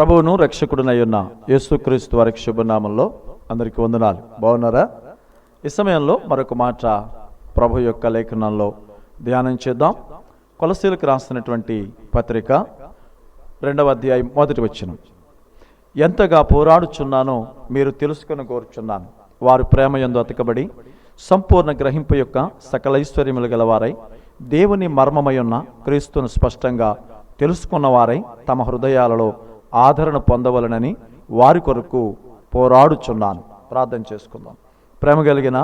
ప్రభువును రక్షకుడునయ్యున్న యేసుక్రీస్తు వారి శుభనామంలో అందరికీ వందనాలు. బాగున్నారా? ఈ సమయంలో మరొక మాట ప్రభు యొక్క లేఖనంలో ధ్యానం చేద్దాం. కొలసీలకు రాసినటువంటి పత్రిక 2వ అధ్యాయం 1వ వచనం. ఎంతగా పోరాడుచున్నానో మీరు తెలుసుకొని కోరుచున్నాను. వారు ప్రేమ యందు అతకబడి సంపూర్ణ గ్రహింపు యొక్క సకల ఐశ్వర్యములు గలవారై దేవుని మర్మమయున్న క్రీస్తును స్పష్టంగా తెలుసుకున్నవారై తమ హృదయాలలో ఆదరణ పొందవలనని వారి కొరకు పోరాడుచున్నాను. ప్రార్థన చేసుకుందాం. ప్రేమ కలిగిన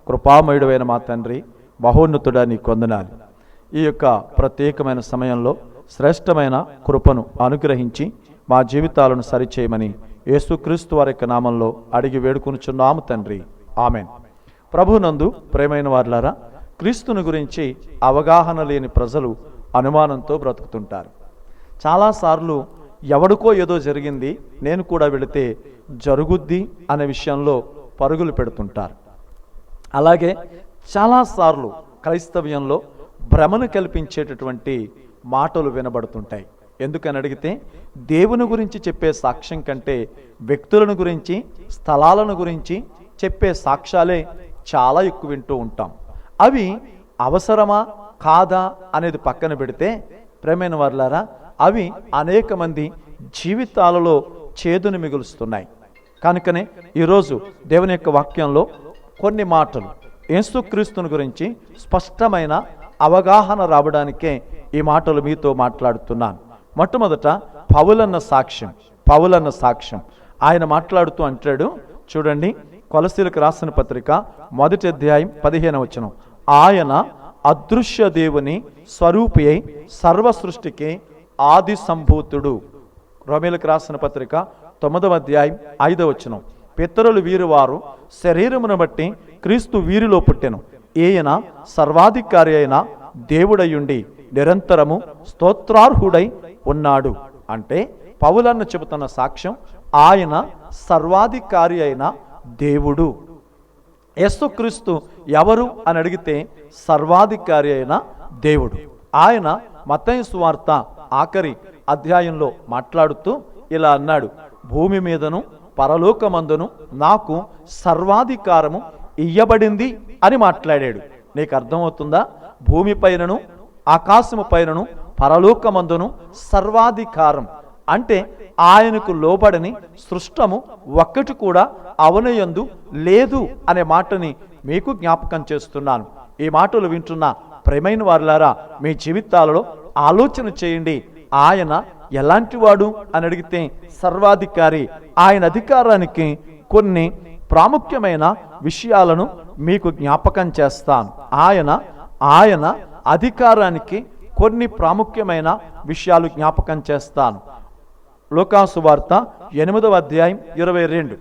కృపామయుడైన మా తండ్రి, మహోన్నతుడా, నీ వందనాలు. ఈ యొక్క ప్రత్యేకమైన సమయంలో శ్రేష్టమైన కృపను అనుగ్రహించి మా జీవితాలను సరిచేయమని యేసుక్రీస్తు వారి యొక్క నామంలో అడిగి వేడుకొనుచున్నాము తండ్రి. ఆమెన్. ప్రభునందు ప్రేమైన వారులారా, క్రీస్తుని గురించి అవగాహన లేని ప్రజలు అనుమానంతో బ్రతుకుతుంటారు. చాలాసార్లు ఎవడికో ఏదో జరిగింది, నేను కూడా వెళితే జరుగుద్ది అనే విషయంలో పరుగులు పెడుతుంటారు. అలాగే చాలాసార్లు క్రైస్తవ్యంలో భ్రమను కల్పించేటటువంటి మాటలు వినబడుతుంటాయి. ఎందుకని అడిగితే, దేవుని గురించి చెప్పే సాక్ష్యం కంటే వ్యక్తులను గురించి, స్థలాలను గురించి చెప్పే సాక్ష్యాలే చాలా ఎక్కువ వింటూ ఉంటాం. అవి అవసరమా కాదా అనేది పక్కన పెడితే, ప్రేమైన వారులారా, అవి అనేక మంది జీవితాలలో చేదును మిగులుస్తున్నాయి. కనుకనే ఈరోజు దేవుని యొక్క వాక్యంలో కొన్ని మాటలు యేసుక్రీస్తుని గురించి స్పష్టమైన అవగాహన రావడానికే ఈ మాటలు మీతో మాట్లాడుతున్నాను. మొట్టమొదట పౌలన్న సాక్ష్యం. ఆయన మాట్లాడుతూ అంటాడు, చూడండి, కొలసీలకు రాసిన పత్రిక 1వ అధ్యాయం 15వ వచనం. ఆయన అదృశ్య దేవుని స్వరూపి అయి సర్వ సృష్టికి ఆది సంభూతుడు. రోమీయులకు రాసిన పత్రిక 9వ అధ్యాయం 5వ వచనం. పితరులు వీరు వారు శరీరమును బట్టి క్రీస్తు వీరిలో పుట్టెను. ఈయన సర్వాధికారి అయిన దేవుడయుండి నిరంతరము స్తోత్రార్హుడై ఉన్నాడు. అంటే పౌలన్న చెబుతున్న సాక్ష్యం, ఆయన సర్వాధికారి అయిన దేవుడు. యేసుక్రీస్తు ఎవరు అని అడిగితే సర్వాధికారి అయిన దేవుడు. ఆయన మత్తయి సువార్త ఆఖరి అధ్యాయంలో మాట్లాడుతూ ఇలా అన్నాడు, భూమి మీదను పరలోకమందును నాకు సర్వాధికారము ఇయ్యబడింది అని మాట్లాడాడు. నీకు అర్థమవుతుందా? భూమి పైనను ఆకాశము పైనను పరలోకమందును సర్వాధికారం అంటే ఆయనకు లోబడని సృష్టము ఒక్కటి కూడా అవనయందు లేదు అనే మాటని మీకు జ్ఞాపకం చేస్తున్నాను. ఈ మాటలు వింటున్న ప్రేమైన వారులారా, మీ జీవితాలలో ఆలోచన చేయండి. ఆయన ఎలాంటి వాడు అని అడిగితే సర్వాధికారి. ఆయన అధికారానికి కొన్ని ప్రాముఖ్యమైన విషయాలను మీకు జ్ఞాపకం చేస్తాను. ఆయన అధికారానికి కొన్ని ప్రాముఖ్యమైన విషయాలు జ్ఞాపకం చేస్తాను. లూకాసు వార్త 8వ అధ్యాయం 22.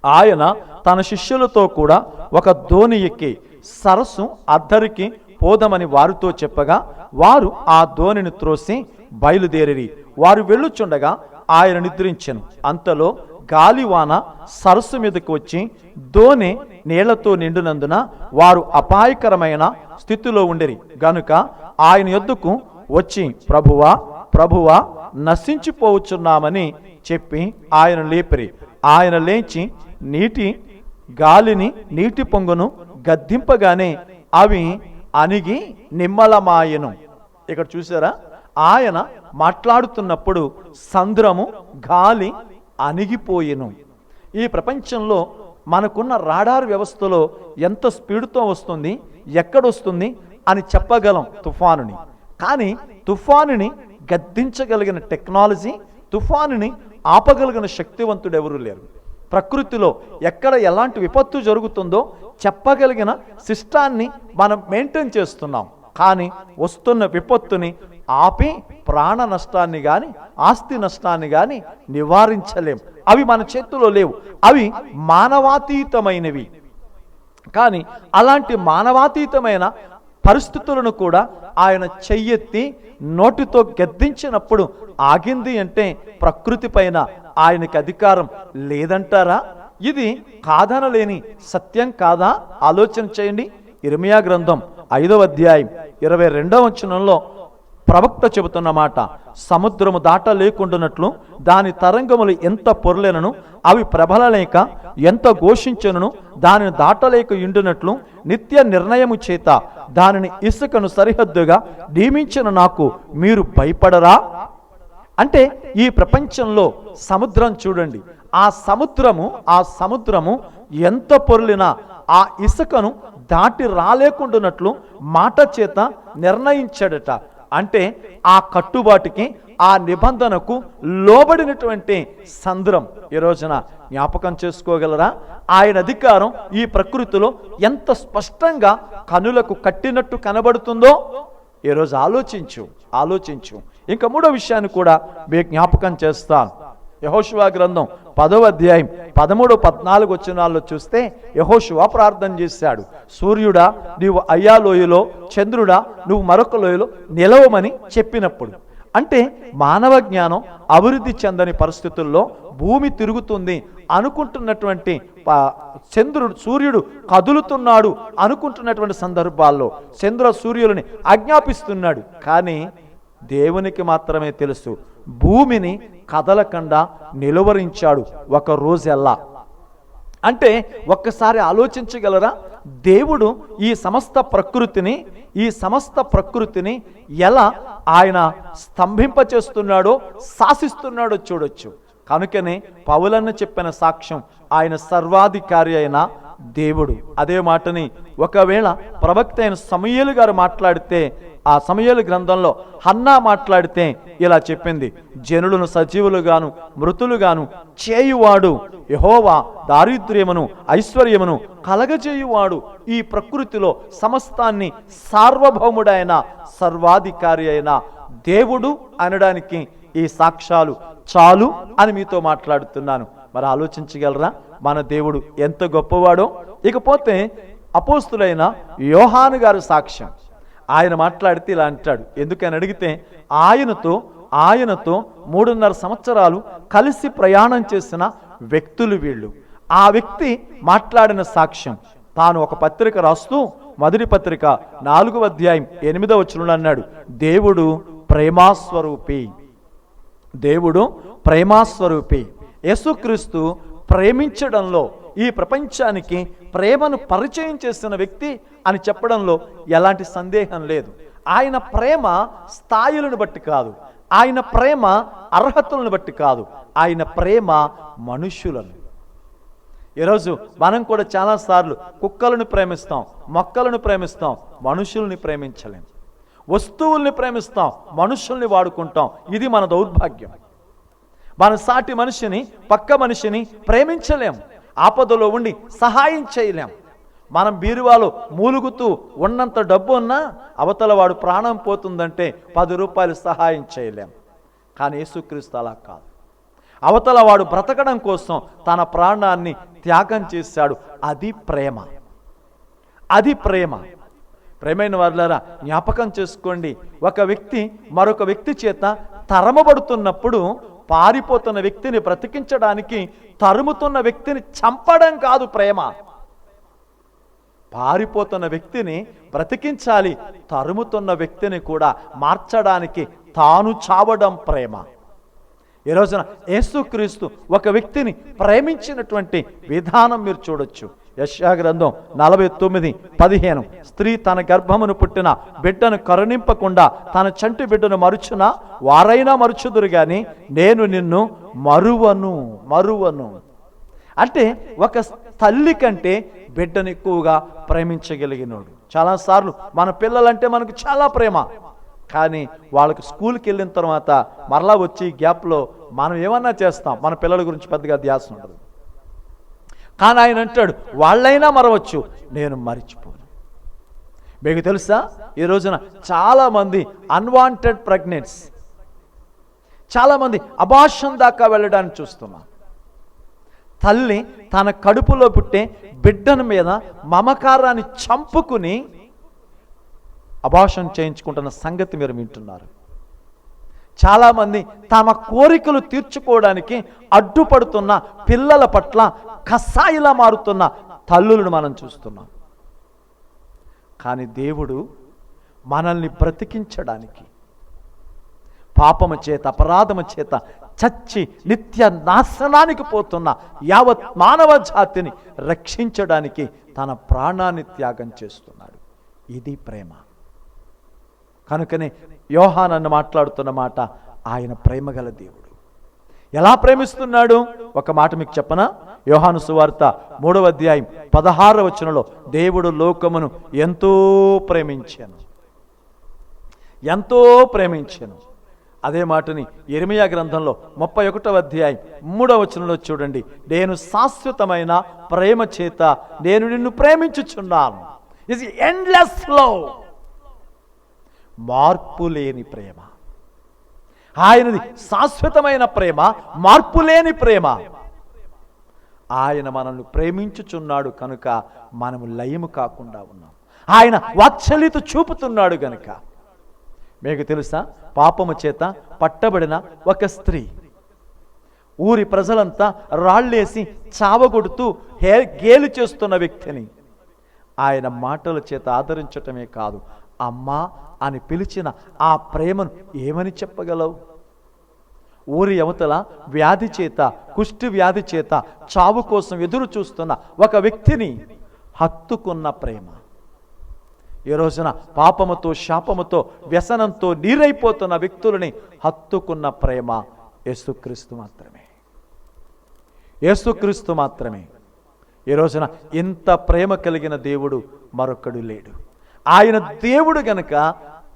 ఆయన తన శిష్యులతో కూడా ఒక దోణి ఎక్కి సరస్సు అద్దరికి పోదమని వారితో చెప్పగా వారు ఆ దోణిని త్రోసి బయలుదేరి వారు వెళ్ళుచుండగా ఆయన నిద్రించెను. అంతలో గాలివాన సరస్సు మీదకు వచ్చి దోణి నీళ్లతో నిండినందున వారు అపాయకరమైన స్థితిలో ఉండిరి గనుక ఆయన యొద్దకు వచ్చి, ప్రభువా నశించిపోవచ్చున్నామని చెప్పి ఆయన లేపిరి. ఆయన లేచి నీటి పొంగును గద్దింపగానే అవి అణిగి నిమ్మలమాయెను. ఇక్కడ చూసారా, ఆయన మాట్లాడుతున్నప్పుడు సంద్రము, గాలి అణిగిపోయెను. ఈ ప్రపంచంలో మనకున్న రాడార్ వ్యవస్థలో ఎంత స్పీడ్తో వస్తుంది, ఎక్కడొస్తుంది అని చెప్పగలం తుఫానుని. కానీ తుఫానుని గద్దించగలిగిన టెక్నాలజీ, తుఫానుని ఆపగలిగిన శక్తివంతుడు ఎవరు లేరు. ప్రకృతిలో ఎక్కడ ఎలాంటి విపత్తు జరుగుతుందో చెప్పగలిగిన సిస్టాన్ని మనం మెయింటైన్ చేస్తున్నాం. కానీ వస్తున్న విపత్తుని ఆపి ప్రాణ నష్టాన్ని కానీ ఆస్తి నష్టాన్ని కానీ నివారించలేం. అవి మన చేతిలో లేవు. అవి మానవాతీతమైనవి. కానీ అలాంటి మానవాతీతమైన పరిస్థితులను కూడా ఆయన చెయ్యెత్తి నోటితో గద్దించినప్పుడు ఆగింది అంటే ప్రకృతి పైన ఆయనకి అధికారం లేదంటారా? ఇది కాదనలేని సత్యం కాదా? ఆలోచన చేయండి. ఇర్మియా గ్రంథం 5వ అధ్యాయం 22వ వచనంలో ప్రవక్త చెబుతున్న మాట, సముద్రము దాటలేకుండానట్లు దాని తరంగములు ఎంత పొర్లెనను అవి ప్రబలలేక ఎంత ఘోషించెనను దానిని దాటలేక ఉండునట్లు నిత్య నిర్ణయము చేత దానిని ఇసుకను సరిహద్దుగా నియమించిన నాకు మీరు భయపడరా? అంటే ఈ ప్రపంచంలో సముద్రం చూడండి, ఆ సముద్రము ఎంత పొర్లినా ఆ ఇసుకను దాటి రాలేకుండానట్లు మాట చేత నిర్ణయించాడట. అంటే ఆ కట్టుబాటుకి, ఆ నిబంధనకు లోబడినటువంటి సంద్రం ఈ రోజున జ్ఞాపకం చేసుకోగలరా? ఆయన అధికారం ఈ ప్రకృతిలో ఎంత స్పష్టంగా కనులకు కట్టినట్టు కనబడుతుందో ఈరోజు ఆలోచించు. ఇంకా మూడో విషయాన్ని కూడా మీకు జ్ఞాపకం చేస్తాను. యెహోషువ గ్రంథం 10వ అధ్యాయం 13-14 వచనాల్లో చూస్తే యెహోషువ ప్రార్థన చేశాడు. సూర్యుడా నీవు అయ్యా లోయలో, చంద్రుడా నువ్వు మరొక లోయలో నిలవమని చెప్పినప్పుడు, అంటే మానవ జ్ఞానం అభివృద్ధి చెందని పరిస్థితుల్లో భూమి తిరుగుతుంది అనుకుంటున్నటువంటి సూర్యుడు కదులుతున్నాడు అనుకుంటున్నటువంటి సందర్భాల్లో సూర్యులని ఆజ్ఞాపిస్తున్నాడు. కానీ దేవునికి మాత్రమే తెలుసు భూమిని కదలకుండా నిలువరించాడు ఒక రోజెల్లా. అంటే ఒక్కసారి ఆలోచించగలరా? దేవుడు ఈ సమస్త ప్రకృతిని ఎలా ఆయన స్తంభింపచేస్తున్నాడో, శాసిస్తున్నాడో చూడొచ్చు. కనుకనే పౌలన్న చెప్పిన సాక్ష్యం, ఆయన సర్వాధికారి అయిన దేవుడు. అదే మాటని ఒకవేళ ప్రవక్త అయిన సమూయేలు గారు మాట్లాడితే, ఆ సమూయేలు గ్రంథంలో హన్నా మాట్లాడితే ఇలా చెప్పింది, జనులను సజీవులుగాను మృతులుగాను చేయువాడు యెహోవా, దారిద్ర్యమును ఐశ్వర్యమును కలగజేయువాడు. ఈ ప్రకృతిలో సమస్తాన్ని సార్వభౌముడైన సర్వాధికారి అయిన దేవుడు అనడానికి ఈ సాక్ష్యాలు చాలు అని మీతో మాట్లాడుతున్నాను. మరి ఆలోచించగలరా మన దేవుడు ఎంత గొప్పవాడో? ఇకపోతే అపోస్తులైన యోహాను గారి సాక్ష్యం, ఆయన మాట్లాడితే ఇలా అంటాడు. ఎందుకని అడిగితే ఆయనతో 3.5 సంవత్సరాలు కలిసి ప్రయాణం చేసిన వ్యక్తులు వీళ్ళు. ఆ వ్యక్తి మాట్లాడిన సాక్ష్యం, తాను ఒక పత్రిక రాస్తూ మొదటి పత్రిక 4వ అధ్యాయం 8వ వచనంలో అన్నాడు, దేవుడు ప్రేమాస్వరూపి. యేసుక్రీస్తు ప్రేమించడంలో, ఈ ప్రపంచానికి ప్రేమను పరిచయం చేసిన వ్యక్తి అని చెప్పడంలో ఎలాంటి సందేహం లేదు. ఆయన ప్రేమ స్థాయిలను బట్టి కాదు, ఆయన ప్రేమ అర్హతలను బట్టి కాదు, ఆయన ప్రేమ మనుష్యులను. ఈరోజు మనం కూడా చాలాసార్లు కుక్కలను ప్రేమిస్తాం, మొక్కలను ప్రేమిస్తాం, మనుషుల్ని ప్రేమించలేం. వస్తువుల్ని ప్రేమిస్తాం, మనుషుల్ని వాడుకుంటాం. ఇది మన దౌర్భాగ్యం. మన సాటి మనిషిని, పక్క మనిషిని ప్రేమించలేం, ఆపదలో ఉండి సహాయం చేయలేం. మనం బీరువాలో మూలుగుతూ ఉన్నంత డబ్బు ఉన్నా అవతల వాడు ప్రాణం పోతుందంటే 10 రూపాయలు సహాయం చేయలేం. కానీ యేసుక్రీస్తు అలా కాదు. అవతల వాడు బ్రతకడం కోసం తన ప్రాణాన్ని త్యాగం చేశాడు. అది ప్రేమ. ప్రేమైన వారులారా, జ్ఞాపకం చేసుకోండి, ఒక వ్యక్తి మరొక వ్యక్తి చేత తరమబడుతున్నప్పుడు పారిపోతున్న వ్యక్తిని బ్రతికించడానికి తరుముతున్న వ్యక్తిని చంపడం కాదు ప్రేమ. పారిపోతున్న వ్యక్తిని బ్రతికించాలి, తరుముతున్న వ్యక్తిని కూడా మార్చడానికి తాను చావడం ప్రేమ. ఈ రోజున యేసుక్రీస్తు ఒక వ్యక్తిని ప్రేమించినటువంటి విధానం మీరు చూడొచ్చు. యెషయా గ్రంథం 49:15, స్త్రీ తన గర్భమును పుట్టిన బిడ్డను కరుణింపకుండా తన చంటి బిడ్డను మరుచునా, వారైనా మరుచుదురు గాని నేను నిన్ను మరువను. అంటే ఒక తల్లి కంటే బిడ్డను ఎక్కువగా ప్రేమించగలిగినోడు. చాలాసార్లు మన పిల్లలంటే మనకు చాలా ప్రేమ, కానీ వాళ్ళకి స్కూల్కి వెళ్ళిన తర్వాత మరలా వచ్చి గ్యాప్లో మనం ఏమన్నా చేస్తాం, మన పిల్లల గురించి పెద్దగా ధ్యాస ఉండదు. కానీ ఆయన అంటాడు, వాళ్ళైనా మరవచ్చు, నేను మరిచిపోను. మీకు తెలుసా, ఈ రోజున చాలామంది అన్వాంటెడ్ ప్రెగ్నెన్స్, చాలామంది అబార్షన్ దాకా వెళ్ళడానికి చూస్తున్నాం. తల్లి తన కడుపులో పుట్టే బిడ్డల మీద మమకారాన్ని చంపుకుని అబార్షన్ చేయించుకుంటున్న సంగతి మీరు వింటున్నారు. చాలామంది తమ కోరికలు తీర్చుకోవడానికి అడ్డుపడుతున్న పిల్లల పట్ల కసాయిలా మారుతున్న తల్లులను మనం చూస్తున్నాం. కానీ దేవుడు మనల్ని బ్రతికించడానికి, పాపము చేత అపరాధము చేత చచ్చి నిత్య నాశనానికి పోతున్న యావత్ మానవ జాతిని రక్షించడానికి తన ప్రాణాన్ని త్యాగం చేస్తున్నాడు. ఇది ప్రేమ. కనుకనే యోహాను మాట్లాడుతున్న మాట, ఆయన ప్రేమగల దేవుడు. ఎలా ప్రేమిస్తున్నాడు? ఒక మాట మీకు చెప్పనా? యోహాను సువార్త 3వ అధ్యాయం 16వ వచనంలో, దేవుడు లోకమును ఎంతో ప్రేమించెను, ఎంతో ప్రేమించెను. అదే మాటని యిర్మీయా గ్రంథంలో 31వ అధ్యాయం 3వ వచనంలో చూడండి. నేను శాశ్వతమైన ప్రేమ చేత నేను నిన్ను ప్రేమించుచున్నాను. Is endless love. మార్పు లేని ప్రేమ. ఆయనది శాశ్వతమైన ప్రేమ, మార్పు లేని ప్రేమ. ఆయన మనల్ని ప్రేమించుచున్నాడు కనుక మనము లయము కాకుండా ఉన్నాం. ఆయన వాత్సల్యత చూపుతున్నాడు గనుక. మీకు తెలుసా, పాపము చేత పట్టబడిన ఒక స్త్రీ ఊరి ప్రజలంతా రాళ్ళేసి చావగొడుతూ గేలి చేస్తున్న వ్యక్తిని ఆయన మాటల చేత ఆదరించటమే కాదు, అమ్మా అని పిలిచిన ఆ ప్రేమను ఏమని చెప్పగలవు? ఊరి అవతల వ్యాధి చేత, కుష్టి వ్యాధి చేత చావు కోసం ఎదురు చూస్తున్న ఒక వ్యక్తిని హత్తుకున్న ప్రేమ. ఈ రోజున పాపముతో, శాపముతో, వ్యసనంతో నీరైపోతున్న వ్యక్తులని హత్తుకున్న ప్రేమ యేసుక్రీస్తు మాత్రమే. యేసుక్రీస్తు మాత్రమే. ఈ రోజున ఇంత ప్రేమ కలిగిన దేవుడు మరొకడు లేడు. ఆయన దేవుడు గనక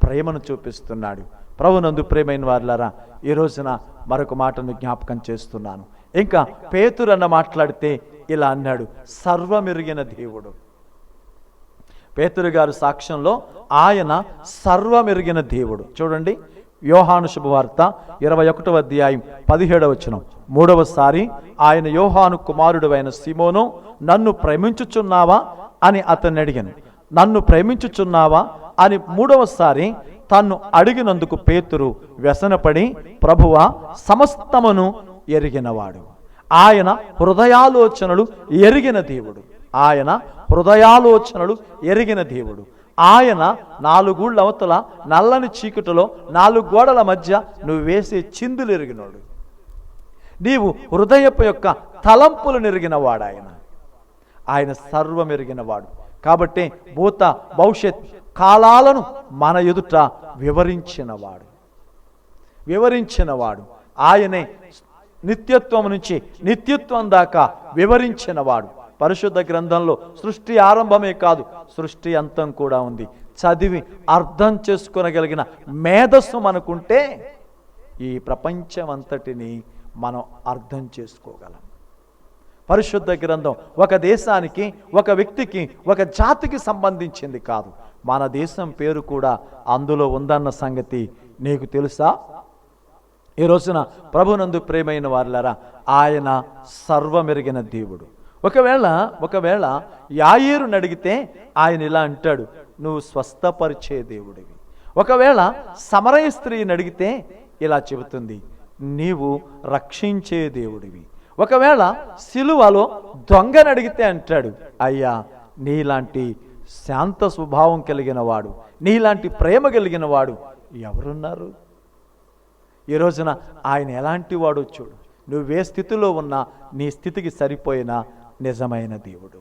ప్రేమను చూపిస్తున్నాడు. ప్రభునందు ప్రేమైన వారులారా, ఈ రోజున మరొక మాటను జ్ఞాపకం చేస్తున్నాను. ఇంకా పేతురు అన్న మాట్లాడితే ఇలా అన్నాడు, సర్వమెరిగిన దేవుడు. పేతురు గారు సాక్ష్యంలో ఆయన సర్వమెరిగిన దేవుడు. చూడండి, యోహాను శుభవార్త 21వ అధ్యాయం 17వ వచనం. మూడవసారి ఆయన యోహాను కుమారుడు అయిన సీమోను, నన్ను ప్రేమించుచున్నావా అని అతన్ని అడిగాను. నన్ను ప్రేమించుచున్నావా అని మూడవసారి తన్ను అడిగినందుకు పేతురు వ్యసనపడి, ప్రభువా, సమస్తమును ఎరిగినవాడు. ఆయన హృదయాలోచనలు ఎరిగిన దేవుడు. ఆయన హృదయాలోచనలు ఎరిగిన దేవుడు. ఆయన 4 గూళ్ళ అవతల నల్లని చీకటిలో 4 గోడల మధ్య నువ్వు వేసే చిందులు ఎరిగినోడు. నీవు హృదయపు యొక్క తలంపులు నెరిగినవాడు. ఆయన సర్వమెరిగినవాడు. కాబట్టి భూత భవిష్యత్ కాలాలను మన ఎదుట వివరించినవాడు. ఆయనే నిత్యత్వం నుంచి నిత్యత్వం దాకా వివరించినవాడు. పరిశుద్ధ గ్రంథంలో సృష్టి ఆరంభమే కాదు, సృష్టి అంతం కూడా ఉంది. చదివి అర్థం చేసుకోగలిగిన మేధస్సు మనకుంటే ఈ ప్రపంచం అంతటిని మనం అర్థం చేసుకోగలం. పరిశుద్ధ గ్రంథం ఒక దేశానికి, ఒక వ్యక్తికి, ఒక జాతికి సంబంధించింది కాదు. మన దేశం పేరు కూడా అందులో ఉందన్న సంగతి నీకు తెలుసా? ఈ రోజున ప్రభునందు ప్రేమైన వారులారా, ఆయన సర్వమెరిగిన దేవుడు. ఒకవేళ యాయీరుని అడిగితే ఆయన ఇలా అంటాడు, నువ్వు స్వస్థపరిచే దేవుడివి. ఒకవేళ సమరయ స్త్రీని అడిగితే ఇలా చెబుతుంది, నీవు రక్షించే దేవుడివి. ఒకవేళ సిలువలో దొంగని అడిగితే అంటాడు, అయ్యా, నీలాంటి శాంత స్వభావం కలిగిన వాడు, నీలాంటి ప్రేమ కలిగిన వాడు ఎవరున్నారు? ఈ రోజున ఆయన ఎలాంటి వాడో చూడు. నువ్వే స్థితిలో ఉన్నా నీ స్థితికి సరిపోయిన నిజమైన దేవుడు.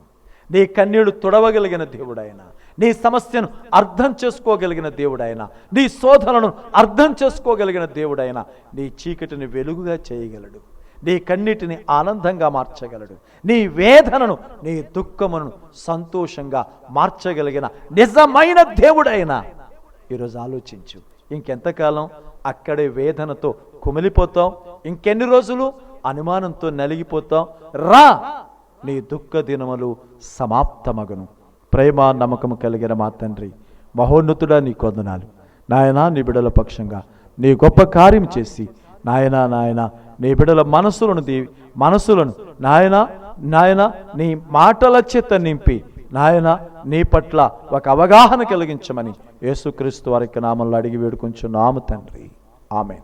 నీ కన్నీళ్లు తుడవగలిగిన దేవుడైన, నీ సమస్యను అర్థం చేసుకోగలిగిన దేవుడైన, నీ శోధనను అర్థం చేసుకోగలిగిన దేవుడైన, నీ చీకటిని వెలుగుగా చేయగలడు, నీ కన్నిటిని ఆనందంగా మార్చగలడు, నీ వేదనను, నీ దుఃఖమును సంతోషంగా మార్చగలిగిన నిజమైన దేవుడైన. ఈరోజు ఆలోచించు, ఇంకెంతకాలం అక్కడే వేదనతో కుమిలిపోతావు? ఇంకెన్ని రోజులు అనుమానంతో నలిగిపోతావు? రా, నీ దుఃఖ దినములు సమాప్తమగును. ప్రేమ నమ్మకము కలిగిన మా తండ్రి, మహోన్నతుడా, నీ వందనాలు నాయనా. నీ బిడ్డల పక్షంగా నీ గొప్ప కార్యం చేసి నాయన నీ బిడ్డల మనసులను నాయన నీ మాటల చేత నింపి నాయన నీ పట్ల ఒక అవగాహన కలిగించమని యేసుక్రీస్తు వారి నామములో అడిగి వేడుకొంచున్నాము తండ్రి. ఆమేన్.